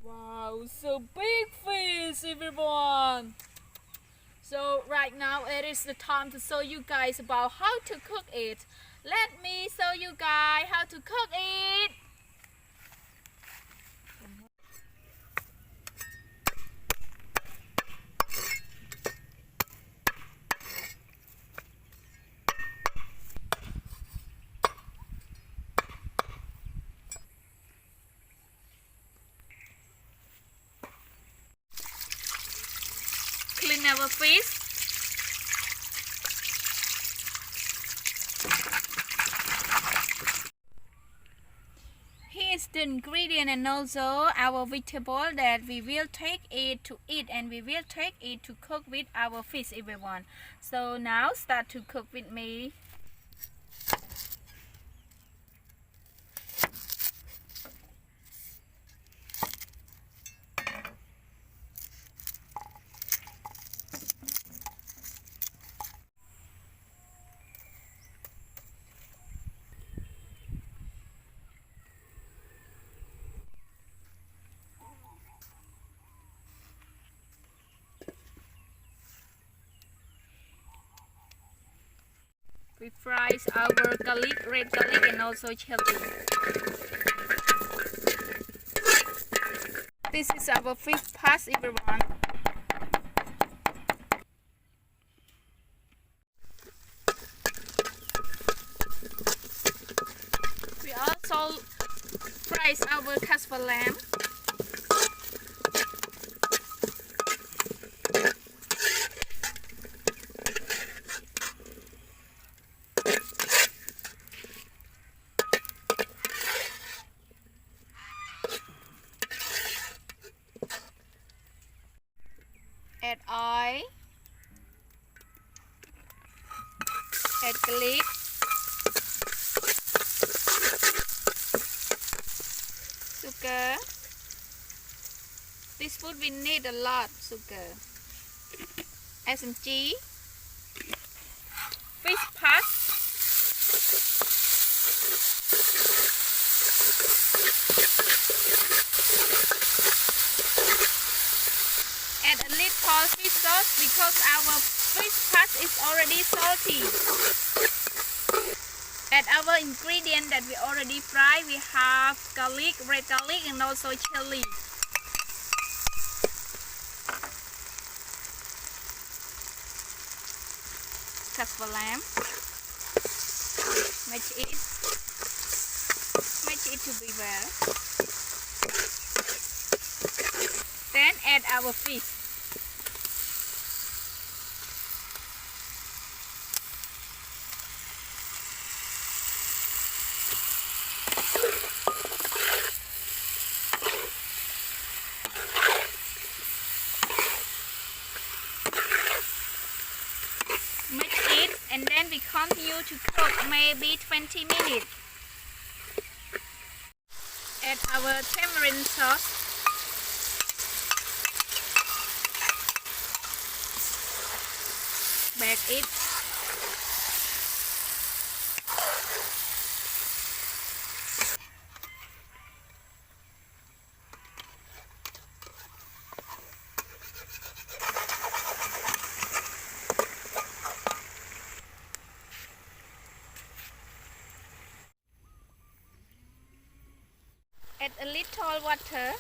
Wow, so big fish, everyone. So right now it is the time to show you guys about how to cook it. Let me show you guys how to cook it. Clean our fish. Here is the ingredient and also our vegetable that we will take it to eat, and we will take it to cook with our fish, everyone. So now start to cook with me. We fry our garlic, red garlic, and also chili. This is our fish paste, everyone. We also fry our casper lamb. Add oil, add garlic, sugar. This food we need a lot sugar. Add some cheese, fish paste, add a little fish sauce because our fish paste is already salty. Add our ingredient that we already fried. We have garlic, red garlic, and also chili. Casper lamb. Match it to be well. Then add our fish. Mix it, and then we continue to cook maybe 20 minutes. Add our tamarind sauce. Bake it. Add a little water.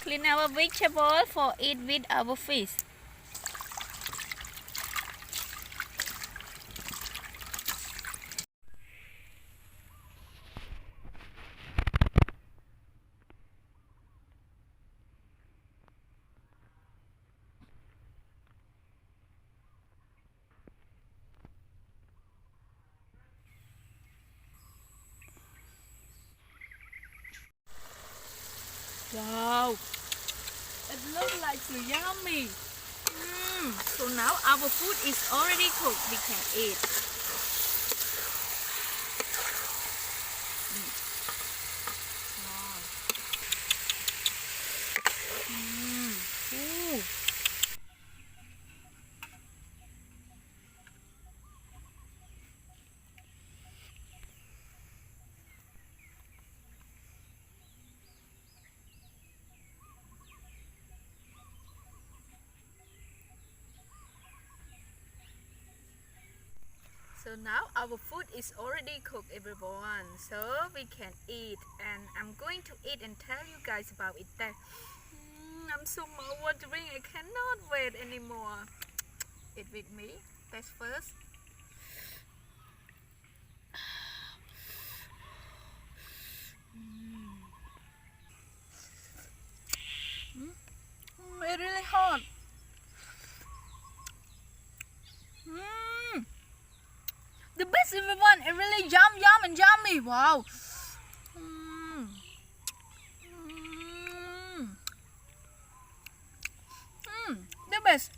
clean our vegetable for eat with our fish. Wow, it looks like so yummy. So now our food is already cooked. We can eat. Ooh. So now our food is already cooked, everyone, so we can eat, and I'm going to eat and tell you guys about it. That I'm so watering, I cannot wait anymore. Eat with me. Taste first. It's really hot. The best, everyone. It really yum and yummy. Wow. The best.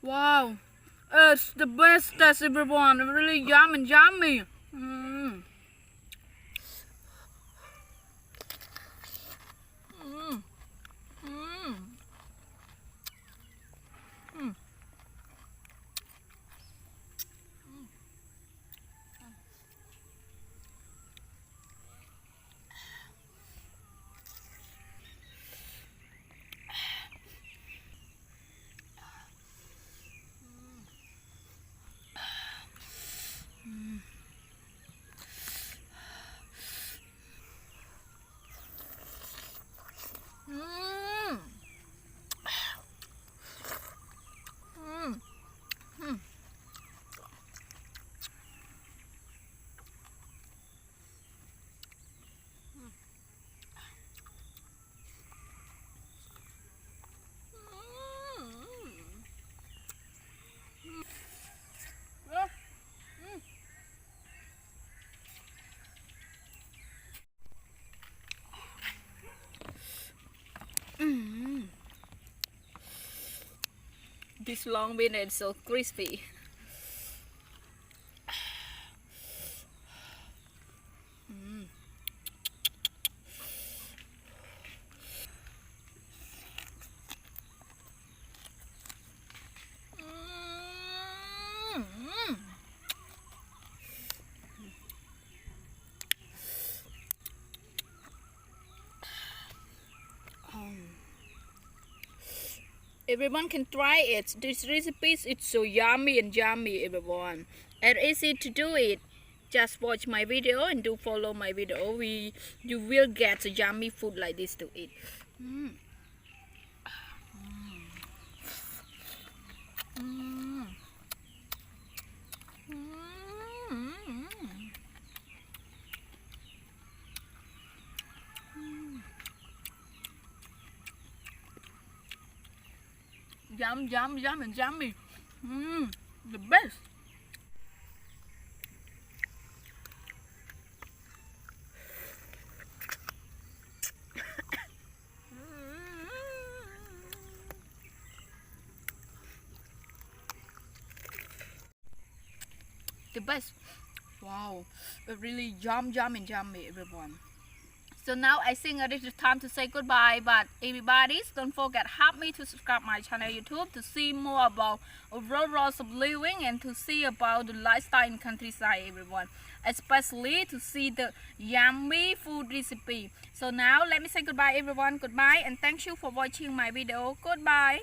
Wow, it's the best taste, everyone. Really yum and yummy. This long bean is so crispy. Everyone can try it. This recipe is so yummy and yummy, everyone. And easy to do it. Just watch my video and do follow my video. You will get a yummy food like this to eat. Yum and yummy. The best. The best. Wow, it really yum and yummy, everyone. So now I think it is time to say goodbye. But everybody, don't forget, help me to subscribe my channel YouTube to see more about roles of living and to see about the lifestyle in countryside, everyone. Especially to see the yummy food recipe. So now let me say goodbye, everyone. Goodbye and thank you for watching my video. Goodbye.